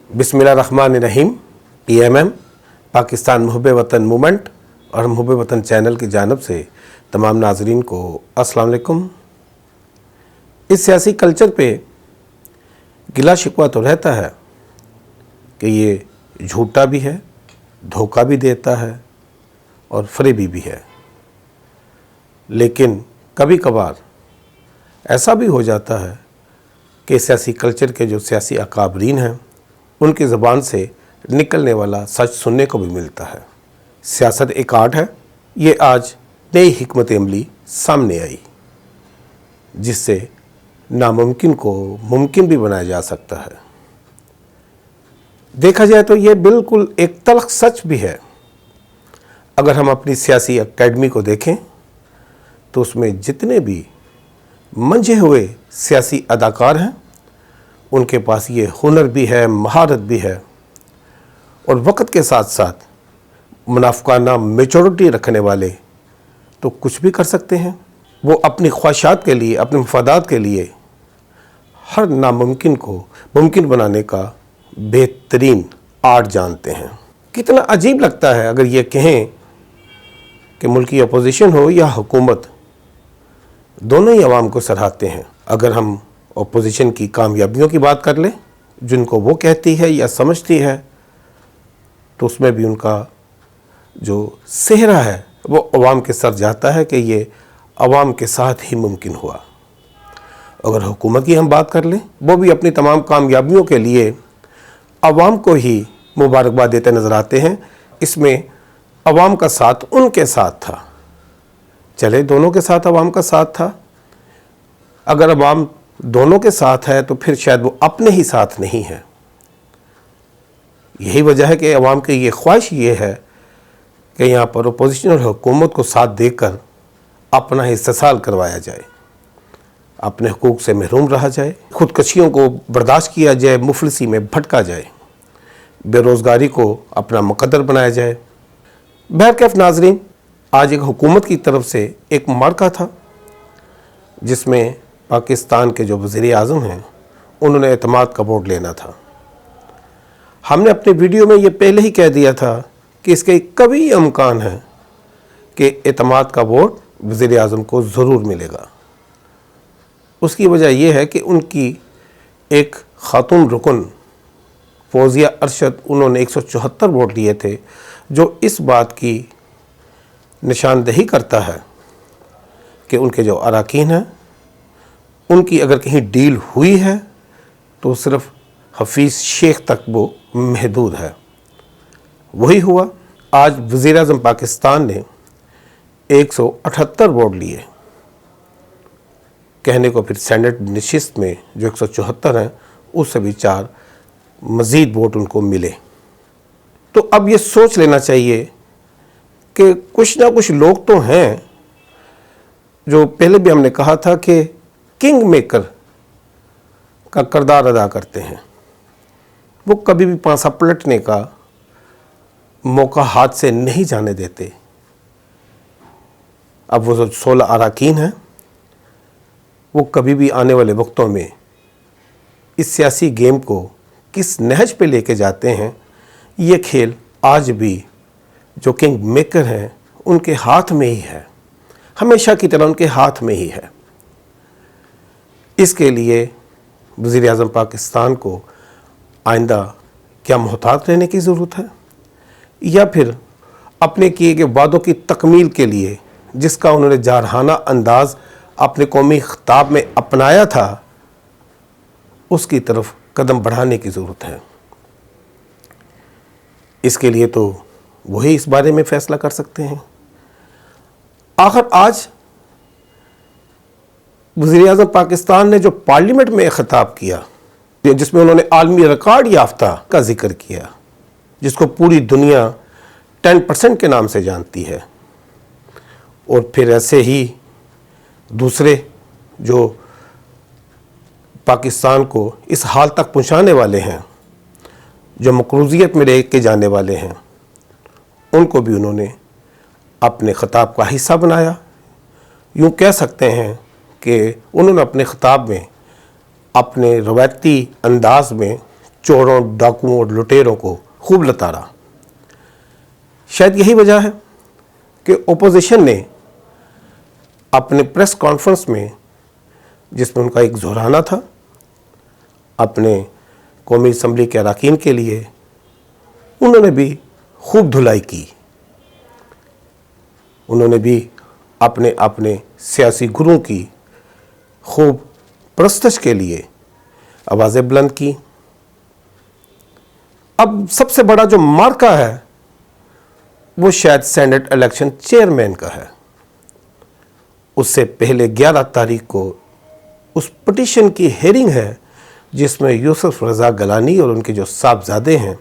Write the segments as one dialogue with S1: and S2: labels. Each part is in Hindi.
S1: बिस्मिल्लाहिर्रहमानिर्रहीम। PMM पाकिस्तान मुहब्बे वतन मूवमेंट और मुहब्बे वतन चैनल की जानिब से तमाम नाजरीन को अस्सलाम वालेकुम। इस सियासी कल्चर पे गिला शिकवा तो रहता है कि ये झूठा भी है, धोखा भी देता है और फरेबी भी है, लेकिन कभी कभार ऐसा भी हो जाता है कि सियासी कल्चर के जो सियासी अकाबरीन हैं उनकी ज़बान से निकलने वाला सच सुनने को भी मिलता है। सियासत एक आर्ट है। ये आज नई हिकमत अमली सामने आई जिससे नामुमकिन को मुमकिन भी बनाया जा सकता है। देखा जाए तो ये बिल्कुल एक तल्ख सच भी है। अगर हम अपनी सियासी एकेडमी को देखें तो उसमें जितने भी मंझे हुए सियासी अदाकार हैं उनके पास ये हुनर भी है, महारत भी है और वक्त के साथ साथ मुनाफिकाना मैच्योरिटी रखने वाले तो कुछ भी कर सकते हैं। वो अपनी ख्वाहिशात के लिए, अपने मफादात के लिए हर नामुमकिन को मुमकिन बनाने का बेहतरीन आर्ट जानते हैं। कितना अजीब लगता है अगर ये कहें कि मुल्की अपोजिशन हो या हुकूमत, दोनों ही अवाम को सराहते हैं। अगर हम अपोजिशन की कामयाबियों की बात कर लें जिनको वो कहती है या समझती है, तो उसमें भी उनका जो सेहरा है वो अवाम के सर जाता है कि ये अवाम के साथ ही मुमकिन हुआ। अगर हुकूमत की हम बात कर लें, वो भी अपनी तमाम कामयाबियों के लिए अवाम को ही मुबारकबाद देते नज़र आते हैं। इसमें अवाम का साथ उनके साथ था, चले दोनों के साथ अवाम का साथ था। अगर अवाम दोनों के साथ है तो फिर शायद वो अपने ही साथ नहीं है। यही वजह है कि अवाम की ये ख्वाहिश ये है कि यहाँ पर अपोजिशन और हुकूमत को साथ देकर अपना इस्तेसाल करवाया जाए, अपने हुकूक से महरूम रहा जाए, खुदकशियों को बर्दाश्त किया जाए, मुफलिसी में भटका जाए, बेरोज़गारी को अपना मुकद्दर बनाया जाए। बहरकैफ नाजरीन, आज एक हुकूमत की तरफ से एक मार्का था जिसमें पाकिस्तान के जो वज़ीर आज़म हैं उन्होंने एतमाद का वोट लेना था। हमने अपने वीडियो में ये पहले ही कह दिया था कि इसके कभी इम्कान है कि एतमाद का वोट वज़ीर आज़म को ज़रूर मिलेगा। उसकी वजह यह है कि उनकी एक खातून रुकन फौजिया अरशद, उन्होंने 174 वोट लिए थे, जो इस बात की निशानदही करता है कि उनके जो अरकान हैं उनकी अगर कहीं डील हुई है तो सिर्फ हफीज़ शेख तक वो महदूद है। वही हुआ। आज वज़ीर आज़म पाकिस्तान ने 178 वोट लिए, कहने को फिर सेनेट नशिस्त में जो 174 हैं उससे भी 4 मज़ीद वोट उनको मिले। तो अब ये सोच लेना चाहिए कि कुछ ना कुछ लोग तो हैं जो पहले भी हमने कहा था कि किंग मेकर का किरदार अदा करते हैं। वो कभी भी पांसा पलटने का मौका हाथ से नहीं जाने देते। अब वो जो 16 अरकान हैं वो कभी भी आने वाले वक्तों में इस सियासी गेम को किस नहज पे लेके जाते हैं, ये खेल आज भी जो किंग मेकर हैं उनके हाथ में ही है, हमेशा की तरह उनके हाथ में ही है। इसके लिए वज़ीर आज़म पाकिस्तान को आइंदा क्या मोहतात रहने की ज़रूरत है, या फिर अपने किए गए वादों की तकमील के लिए जिसका उन्होंने जारहाना अंदाज़ अपने कौमी खिताब में अपनाया था उसकी तरफ कदम बढ़ाने की ज़रूरत है। इसके लिए तो वही इस बारे में फ़ैसला कर सकते हैं। आखिर आज वज़ीर आज़म पाकिस्तान ने जो पार्लियामेंट में खिताब किया जिसमें उन्होंने आलमी रिकॉर्ड याफ्ता का जिक्र किया, जिसको पूरी दुनिया 10% के नाम से जानती है, और फिर ऐसे ही दूसरे जो पाकिस्तान को इस हाल तक पहुंचाने वाले हैं, जो मकरूज़ियत में लेके जाने वाले हैं, उनको भी उन्होंने अपने ख़िताब का हिस्सा बनाया। यूँ कह सकते हैं कि उन्होंने अपने ख़िताब में अपने रवायती अंदाज में चोरों, डाकुओं और लुटेरों को खूब लताड़ा। शायद यही वजह है कि ओपोजिशन ने अपने प्रेस कॉन्फ्रेंस में, जिसमें उनका एक जोराना था, अपने कौमी असम्बली के अरकान के लिए उन्होंने भी खूब धुलाई की। उन्होंने भी अपने अपने सियासी गुरुओं की खूब प्रस्तश के लिए आवाज़ें बुलंद की। अब सबसे बड़ा जो मार्का है वो शायद सेनेट इलेक्शन चेयरमैन का है। उससे पहले 11 तारीख को उस पिटीशन की हेयरिंग है जिसमें यूसुफ रज़ा गिलानी और उनके जो साहबजादे हैं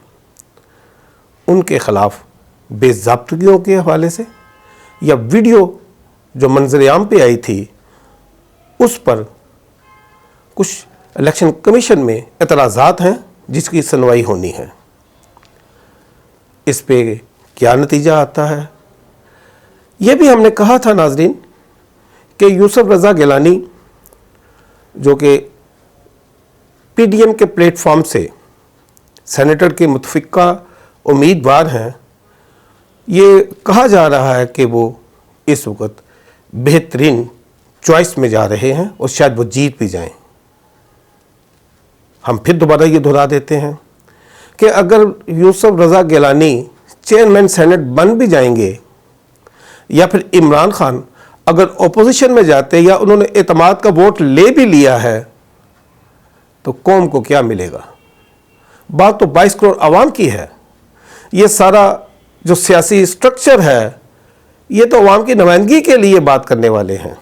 S1: उनके ख़िलाफ़ बेज़ाब्तगियों के हवाले से या वीडियो जो मंजर आम पे आई थी उस पर कुछ इलेक्शन कमीशन में एतराज़ात हैं जिसकी सुनवाई होनी है। इस पे क्या नतीजा आता है, ये भी हमने कहा था नाजरीन कि यूसुफ रज़ा गिलानी जो कि पीडीएम के प्लेटफॉर्म से सेनेटर के मुतफ़िका उम्मीदवार हैं, ये कहा जा रहा है कि वो इस वक्त बेहतरीन चॉइस में जा रहे हैं और शायद वो जीत भी जाएं। हम फिर दोबारा ये दोहरा देते हैं कि अगर यूसुफ रज़ा गिलानी चेयरमैन सेनेट बन भी जाएंगे या फिर इमरान खान अगर ओपोजिशन में जाते या उन्होंने एतमाद का वोट ले भी लिया है तो कौम को क्या मिलेगा। बात तो 22 करोड़ आवाम की है। ये सारा जो सियासी स्ट्रक्चर है ये तो अवाम की नुमाइंदगी के लिए बात करने वाले हैं।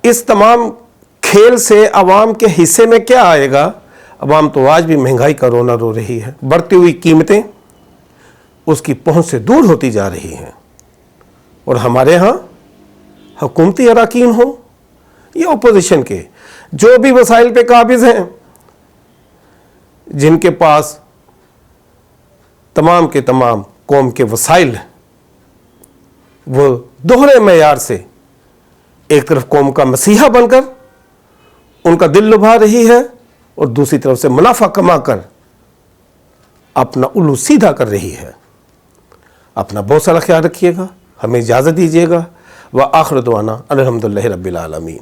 S1: इस तमाम खेल से अवाम के हिस्से में क्या आएगा। अवाम तो आज भी महंगाई का रोना रो रही है, बढ़ती हुई कीमतें उसकी पहुंच से दूर होती जा रही हैं। और हमारे यहाँ हुकूमती अरकान हो या ओपोजिशन के जो भी वसाइल पे काबिज हैं, जिनके पास तमाम के तमाम कौम के वसाइल वो दोहरे मेयार से एक तरफ कौम का मसीहा बनकर उनका दिल लुभा रही है और दूसरी तरफ से मुनाफा कमा कर अपना उल्लू सीधा कर रही है। अपना बहुत सारा ख्याल रखिएगा, हमें इजाज़त दीजिएगा। व आखिर दुआना अल्हम्दुलिल्लाहि रब्बिल आलमीन।